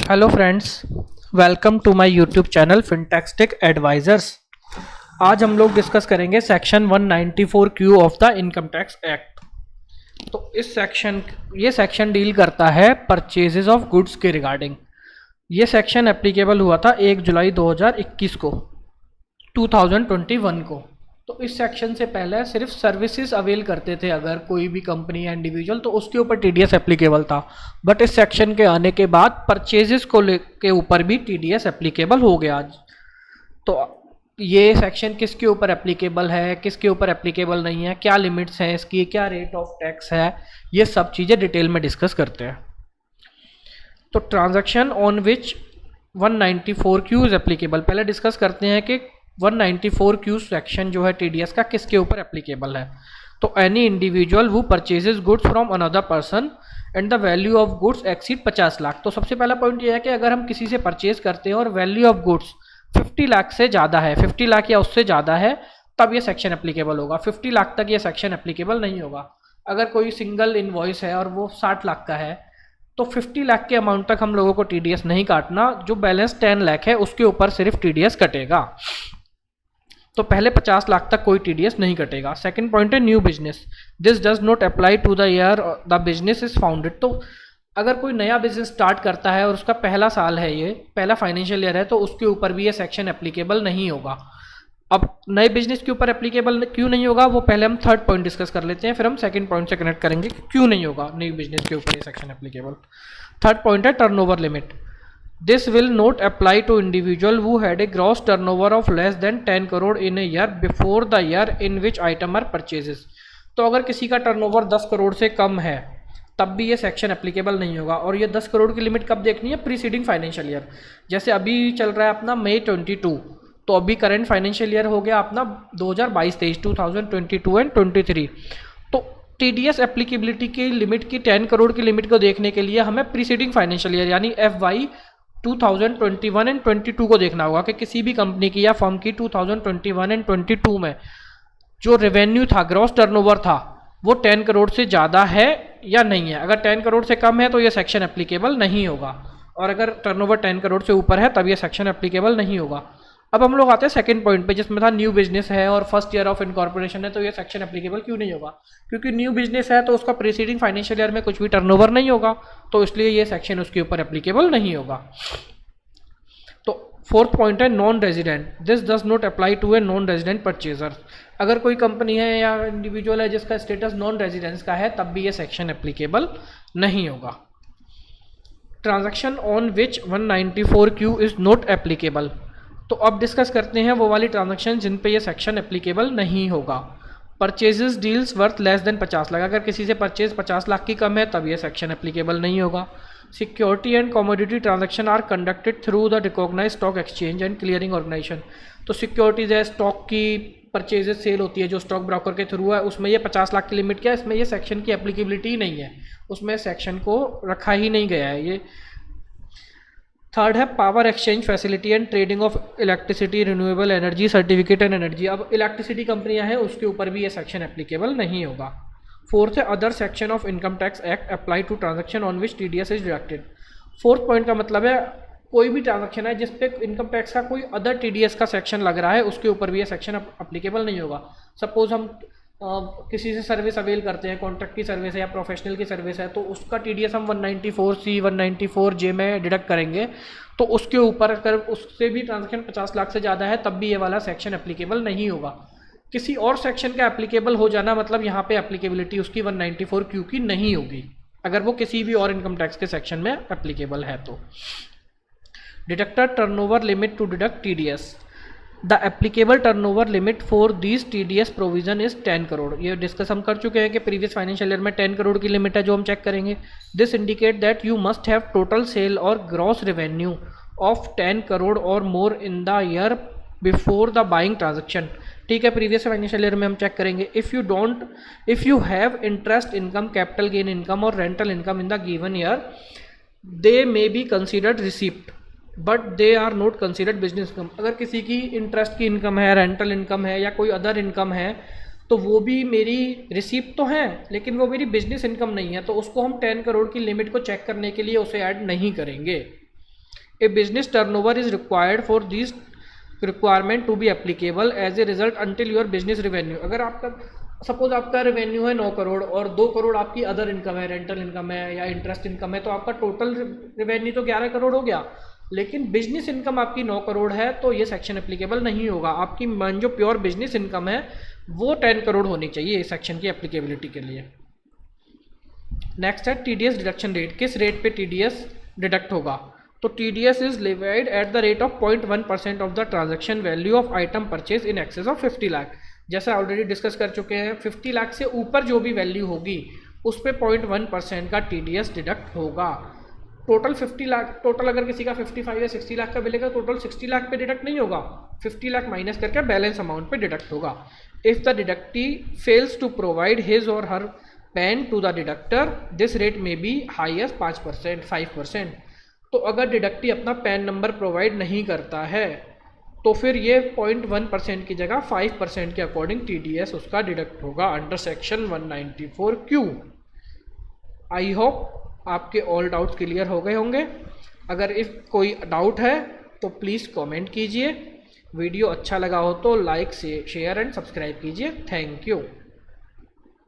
Hello friends, welcome to my YouTube channel Fintextic advisors. आज हम लोग डिस्कस करेंगे section 194 Q of the income tax act. तो ये सेक्शन डील करता है परचेजेस ऑफ गुड्स के रिगार्डिंग। ये सेक्शन एप्लीकेबल हुआ था 1 जुलाई 2021 को 2021 को। तो इस सेक्शन से पहले सिर्फ सर्विसेज अवेल करते थे अगर कोई भी कंपनी या इंडिविजुअल, तो उसके ऊपर टीडीएस एप्लीकेबल था। बट इस सेक्शन के आने के बाद परचेजेस के ऊपर भी टीडीएस एप्लीकेबल हो गया आज। तो ये सेक्शन किसके ऊपर एप्लीकेबल है, किसके ऊपर एप्लीकेबल नहीं है, क्या लिमिट्स हैं इसकी, क्या रेट ऑफ टैक्स है, ये सब चीज़ें डिटेल में डिस्कस करते हैं। तो transaction on which 194 Q is applicable, पहले डिस्कस करते हैं कि 194 क्यू सेक्शन जो है टीडीएस का किसके ऊपर एप्लीकेबल है। तो एनी इंडिविजुअल वो purchases goods from another person and the value of goods exceed 50 lakh. तो सबसे पहला पॉइंट ये है कि अगर हम किसी से परचेज करते हैं और वैल्यू ऑफ गुड्स 50 लाख से ज़्यादा है, 50 लाख या उससे ज़्यादा है, तब ये सेक्शन एप्लीकेबल होगा। 50 लाख तक ये सेक्शन एप्लीकेबल नहीं होगा। अगर कोई सिंगल इनवॉइस है और वो 60 लाख का है तो 50 लाख के अमाउंट तक हम लोगों को टीडीएस नहीं काटना। जो बैलेंस 10 लाख है उसके ऊपर सिर्फ टीडीएस कटेगा। तो पहले 50 लाख तक कोई टीडीएस नहीं कटेगा। सेकंड पॉइंट है new business, this does not apply to the year the business is founded. तो अगर कोई नया बिजनेस स्टार्ट करता है और उसका पहला साल है, ये पहला फाइनेंशियल ईयर है, तो उसके ऊपर भी ये सेक्शन एप्लीकेबल नहीं होगा। अब नए बिजनेस के ऊपर एप्लीकेबल क्यों नहीं होगा, वो पहले हम थर्ड पॉइंट डिस्कस कर लेते हैं, फिर हम सेकंड पॉइंट से कनेक्ट करेंगे कि क्यों नहीं होगा न्यू बिजनेस के ऊपर ये सेक्शन एप्लीकेबल। थर्ड पॉइंट है turnover limit, this will not apply to individual who had a gross turnover of less than 10 crore in a year before the year in which item are purchases। तो अगर किसी का turnover 10 crore से कम है तब भी ये सेक्शन एप्लीकेबल नहीं होगा। और ये 10 करोड़ की लिमिट कब देखनी है, प्रीसीडिंग फाइनेंशियल ईयर। जैसे अभी चल रहा है अपना मई 22, तो अभी करंट फाइनेंशियल ईयर हो गया अपना 2022-23, 2022 एंड 23। तो टीडीएस एप्लीकेबिलिटी की लिमिट की 10 करोड़ की लिमिट को देखने के लिए हमें प्रीसीडिंग फाइनेंशियल ईयर यानी FY 2021 एंड 22 को देखना होगा कि किसी भी कंपनी की या फर्म की 2021 एंड 22 में जो रेवेन्यू था, ग्रॉस टर्नओवर था, वो 10 करोड़ से ज़्यादा है या नहीं है। अगर 10 करोड़ से कम है तो ये सेक्शन एप्लीकेबल नहीं होगा, और अगर टर्नओवर 10 करोड़ से ऊपर है तब ये सेक्शन एप्लीकेबल नहीं होगा। अब हम लोग आते हैं सेकंड पॉइंट पे, जिसमें था न्यू बिजनेस है और फर्स्ट ईयर ऑफ इनकॉर्पोरेशन है, तो ये सेक्शन एप्लीकेबल क्यों नहीं होगा। क्योंकि न्यू बिजनेस है तो उसका प्रीसीडिंग फाइनेंशियल ईयर में कुछ भी टर्नओवर नहीं होगा, तो इसलिए ये सेक्शन उसके ऊपर एप्लीकेबल नहीं होगा। तो फोर्थ पॉइंट है non resident, this does not apply to a non resident purchaser. अगर कोई कंपनी है या इंडिविजुअल है जिसका स्टेटस नॉन रेजिडेंस का है तब भी ये सेक्शन एप्लीकेबल नहीं होगा। Transaction on which 194 Q is not applicable. तो अब डिस्कस करते हैं वो वाली ट्रांजैक्शन जिन पे ये सेक्शन एप्लीकेबल नहीं होगा। Purchases deals worth less than 50 lakh, अगर किसी से परचेज 50 लाख की कम है तब ये सेक्शन एप्लीकेबल नहीं होगा। Security and commodity transaction are conducted through the recognise stock exchange and clearing organisation. तो सिक्योरिटीज है, स्टॉक की परचेजेस सेल होती है जो स्टॉक ब्रोकर के थ्रू है, उसमें ये 50 लाख की लिमिट क्या है, इसमें ये सेक्शन की एप्लीकेबिलिटी ही नहीं है, उसमें सेक्शन को रखा ही नहीं गया है ये। थर्ड है power exchange facility and trading of electricity, renewable energy, certificate and energy. अब इलेक्ट्रिसिटी कंपनियां हैं उसके ऊपर भी ये सेक्शन एप्लीकेबल नहीं होगा। फोर्थ है other section of income tax act apply to transaction on which TDS is deducted. Fourth point का मतलब है कोई भी ट्रांजैक्शन है जिस पे इनकम टैक्स का कोई अदर टीडीएस का सेक्शन लग रहा है उसके ऊपर भी ये सेक्शन एप्लीकेबल नहीं होगा। सपोज हम किसी से सर्विस अवेल करते हैं, कॉन्ट्रैक्ट की सर्विस है या प्रोफेशनल की सर्विस है, तो उसका टीडीएस हम 194C 194J में डिडक्ट करेंगे, तो उसके ऊपर अगर उससे भी ट्रांजैक्शन 50 लाख से ज़्यादा है तब भी ये वाला सेक्शन एप्लीकेबल नहीं होगा। किसी और सेक्शन का एप्लीकेबल हो जाना मतलब यहाँ पे एप्लीकेबिलिटी उसकी 194Q की नहीं होगी, अगर वो किसी भी और इनकम टैक्स के सेक्शन में एप्लीकेबल है तो। Deductor turnover limit to deduct TDS, the applicable turnover limit for this TDS provision is 10 crore. ये डिस्कस हम कर चुके हैं कि प्रीवियस फाइनेंशियल ईयर में 10 करोड़ की लिमिट है जो हम चेक करेंगे। This indicate that you must have total sale और ग्रॉस रेवेन्यू ऑफ 10 करोड़ और more in the year before the buying transaction. ठीक है, प्रीवियस फाइनेंशियल ईयर में हम चेक करेंगे। If you have interest income, capital gain income और rental income in the given year, they may be considered receipt but they are not considered business income. अगर किसी की interest की income है, rental income है या कोई अदर इनकम है, तो वो भी मेरी रिसिप्ट तो है लेकिन वो मेरी बिजनेस इनकम नहीं है, तो उसको हम 10 करोड़ की लिमिट को चेक करने के लिए उसे ऐड नहीं करेंगे। A business turnover is required for this requirement to be applicable as a result until your business revenue. अगर आपका सपोज आपका रेवेन्यू है 9 करोड़ और 2 करोड़ आपकी अदर इनकम है, रेंटल इनकम है या इंटरेस्ट इनकम है, तो आपका टोटल रेवेन्यू तो 11 करोड़ हो गया, लेकिन बिजनेस इनकम आपकी 9 करोड़ है तो ये सेक्शन एप्लीकेबल नहीं होगा। आपकी जो प्योर बिजनेस इनकम है वो 10 करोड़ होनी चाहिए इस सेक्शन की एप्लीकेबिलिटी के लिए। नेक्स्ट है टीडीएस डिडक्शन रेट। किस रेट पे टीडीएस डिडक्ट होगा? तो TDS is levied at the rate of 0.1% of the transaction value of item purchase in excess of 50 lakh. जैसा ऑलरेडी डिस्कस कर चुके हैं, 50 लाख से ऊपर जो भी वैल्यू होगी उस पर 0.1% का TDS डिडक्ट होगा। टोटल 50 लाख, टोटल अगर किसी का 55 या 60 लाख का मिलेगा, टोटल 60 लाख पे डिडक्ट नहीं होगा, 50 लाख माइनस करके बैलेंस अमाउंट पे डिडक्ट होगा। If the deductee fails to provide his or her PAN to the deductor, this rate may be high as 5%। तो अगर डिडक्टी अपना पैन नंबर प्रोवाइड नहीं करता है तो फिर ये 0.1% की जगह 5% के अकॉर्डिंग TDS उसका डिडक्ट होगा under section 194Q। I hope आपके ऑल डाउट्स क्लियर हो गए होंगे। अगर इफ कोई डाउट है तो प्लीज़ कमेंट कीजिए। वीडियो अच्छा लगा हो तो लाइक से शेयर एंड सब्सक्राइब कीजिए। Thank you.